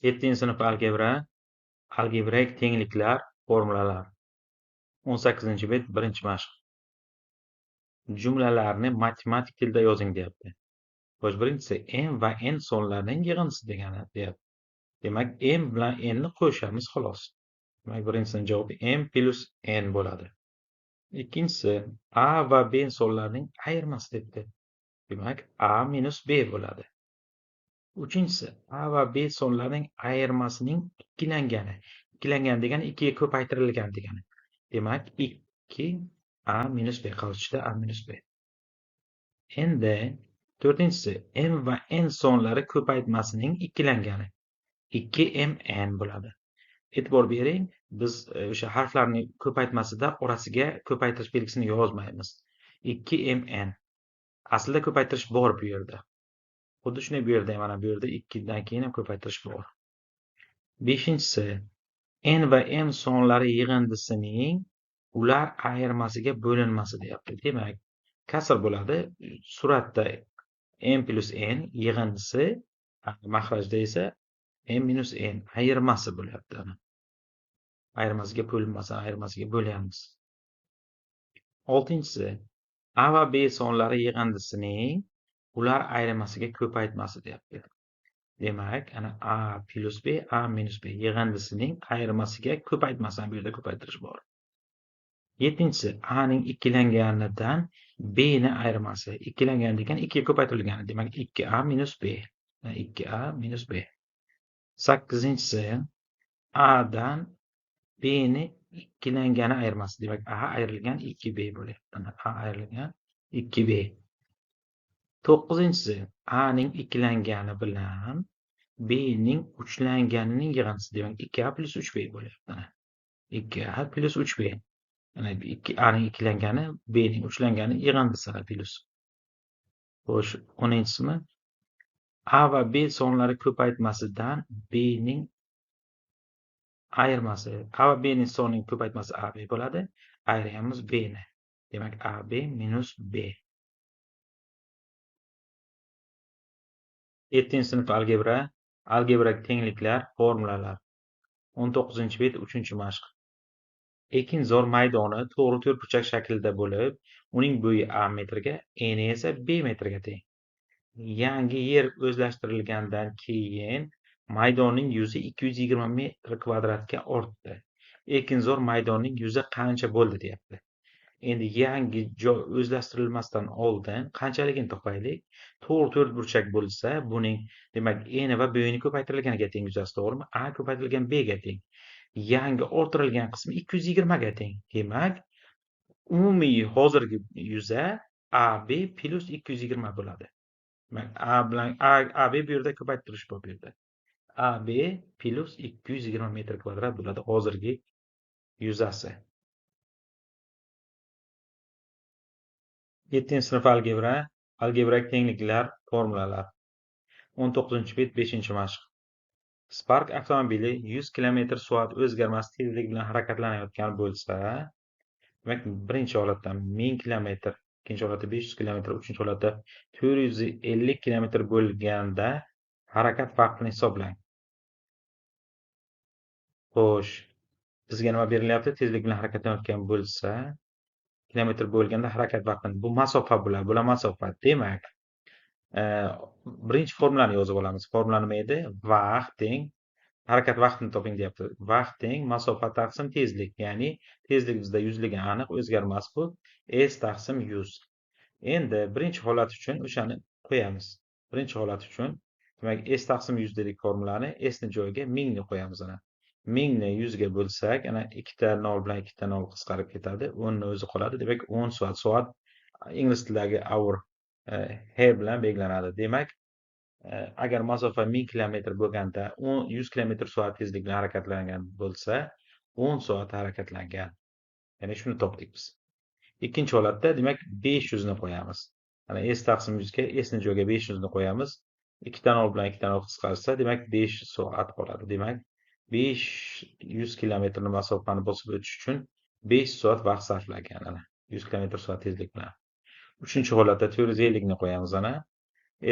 7 sinf algebra, algebraik tengliklar, formulalar. 18-bet birinchi mashq. Jumlalarni matematik tilda yozing deyapti. Xo'sh, birinchisi m va n sonlarning yig'indisi degani deyapti. Demak, m bilan n ni qo'shamiz xolos. Demak, birinchisining javobi m plus n bo'ladi. Ikkinchisi a va b sonlarning ayirmasi debdi. Demak, a minus b bo'ladi. Uchinchisi a va b sonlarning ayirmasining ikkilangani. Ikkilangani degani 2 ga ko'paytirilgan degani. Demak, 2 a minus b qavchida a minus b. Endi to'rtinchisi m va n sonlari ko'paytmasining ikkilangani. 2mn bo'ladi. E'tibor bering, biz o'sha harflarni ko'paytmasida orasiga ko'paytirish belgisini yozmaymiz. 2mn. Aslida ko'paytirish bor bu yerda. Xuddi shunday bu yerda ham mana bu yerda 2 dan keyin ham ko'paytirish bor. Beshinchisi n va m sonlari yig'indisining ular ayirmasiga bo'linmasi deyapti. Demak, kasr bo'ladi. Suratda m plus n yig'indisi, mahrajda esa m minus n ayirmasi bo'lyapti. Ayirmasiga bo'linmasi, ayirmasiga bo'lyapmiz. Oltinchisi a va b sonlari yig'indisining ular ayirmasiga ko'paytmasi deyapti. Demak, ana a plus b, a minus b yig'indisining ayirmasiga ko'paytmasi, bu yerda ko'paytirish bor. Yettinchisi a ning ikkilanganidan b ni ayirmasi. Ikkilangan degan 2 ga ko'paytirilgani. Demak, 2a minus b. 2a minus b. 8-si a dan b ni ikkilangani ayirmasi. Demak, a ayrilgan 2b bo'lyapti. A ayrilgan 2b. 9-si a ning ikkilangani bilan b ning uchlanganining yig'indisi. Demak, 2a plus 3b bo'lyapti. 2a plus 3b. Mana a ning ikkilangani, b ning uchlangani yig'indisi plus. Xo'sh, 10-simi? A va b sonlari ko'paytmasidan b ning ayirmasi. A va b ning sonining ko'paytmasi ab bo'ladi. Ayiramiz b ni. Demak, ab minus b. 7-sinf algebra, algebrak tengliklar, formulalar. 19-bet 3-mashq. Ekinzor maydoni to'g'ri to'rtburchak shaklida bo'lib, uning bo'yi a metrga, eni esa b metrga teng. Yangi yer o'zlashtirilgandan keyin maydonning yuzi 220 metr kvadratga ortdi. Ekinzor maydonning yuzi qancha bo'ldi deyapti. Endi yangi joy o'zlashtirilmasdan oldin qanchaligini topaylik. To'g'ri to'rtburchak bo'lsa, buning demak eni va bo'yini ko'paytirilganiga teng yuzasi, to'g'rimi? A ko'paytirilgan b ga teng. Yangi orttirilgan qismi 220 ga teng. Demak, umumiy hozirgi yuza AB plus 220 bo'ladi. Demak, A bilan AB bu yerda ko'paytirish bor bu yerda. AB plus 220 metr kvadrat bo'ladi hozirgi yuzasi. 7-sinf algebra, algebrak tengliklar, formulalar. 19-bet 5-mashq. Spark avtomobili 100 km/soat o'zgarmas tezlik bilan harakatlanayotgan bo'lsa, demak, birinchi holatda 1000 km, ikkinchi holatda 500 km, uchinchi holatda 450 km bo'lganda harakat vaqtini hisoblang. Xo'sh, bizga nima berilyapti? Tezlik bilan harakatlanayotgan bo'lsa, kilometr bo'lganda harakat vaqtini, bu masofa bo'ladi, bu masofa. Demak, birinchi formulani yozib olamiz. Formula nima edi? Vaqt teng harakat vaqtini toping deyapti. Vaqt teng masofa taqsim tezlik, ya'ni tezlik bizda 100 ligi aniq, o'zgarmas bu. S taqsim 100. Endi birinchi holat uchun o'shani qo'yamiz. Birinchi holat uchun, demak, S taqsim 100 dedik formulani, S ni joyiga 1000 ni qo'yamiz ana. 1000 ni 100 ga bo'lsak, ana ikkita 0 bilan ikkita 0 qisqarib ketadi. 10 ni o'zi qoladi. Demak, 10 soat. Soat ingliz tilidagi hour bilan belgilanadi. Demak, agar masofa 1000 km bo'lganda 100 km/soat tezlik bilan harakatlangan bo'lsa, 10 soat harakatlangan. Ya'ni shuni topdik biz. Ikkinchi holatda, demak, 500 ni qo'yamiz. Mana S taqsim 100 ga S ni joyiga 500 ni qo'yamiz. Ikkita 0 bilan ikkita 0 qisqarsa, demak, 5 soat qoladi. Demak, 500 km ni masofani bosib o'tish uchun 5 soat vaqt sarflangan ana 100 km/soat tezlik bilan. Uchinchi holatda 450 ni qo'yamiz ana.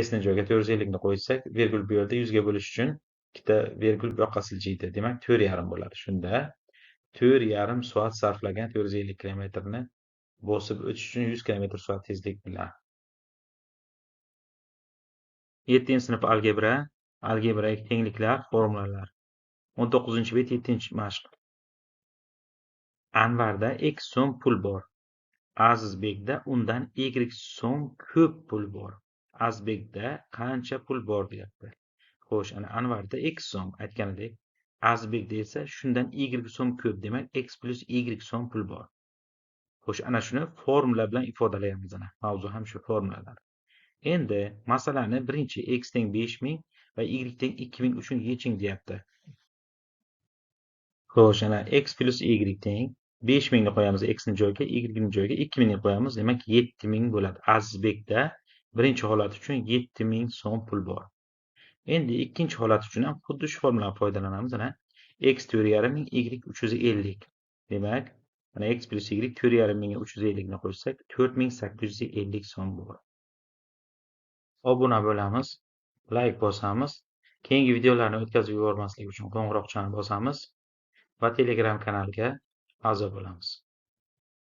S ni joyiga 450 ni qo'ysak, virgul bu yerda 100 ga bo'lish uchun ikkita vergul bu yoqqa siljiydi. Demak, 4,5 bo'ladi. Shunda 4,5 soat sarflagan 450 kilometrni bosib o'tish uchun 100 kilometr soat tezlik bilan. 7-sinf algebra, algebraik tengliklar, formulalar. 19-bet 7-mashq. Anvarda x so'm pul bor. Azizbekda undan y so'm ko'p pul bor. Azizbekda qancha pul bor deyapti. Xo'sh, ana Anvarda x so'm aytganidek, Azizbekda esa shundan y so'm ko'p, demak x plus y so'm pul bor. Xo'sh, ana shuni formula bilan ifodalaymiz. Ana mavzu ham shu formulalar. Endi masalani birinchi x teng 5000 va y teng 2000 uchun yeching deyapti. Xo'sh, ana x plus y teng 5000 ni qo'yamiz x ni joyiga, y ni joyiga 2000 ni qo'yamiz, demak 7000 bo'ladi. Azizbekda birinchi holat uchun 7000 so'm pul bor. Endi ikkinchi holat uchun ham xuddi shu formuladan foydalanamiz. Ana x 4,5 ming, y 350. Demak, mana x plus y 4,5 mingga 350 ni qo'shsak 4850 so'm bo'ladi. Obuna bo'lamiz, like bosamiz, keyingi videolarni o'tkazib yubormaslik uchun qo'ng'iroqchani bosamiz va Telegram kanaliga a'zo bo'lamiz.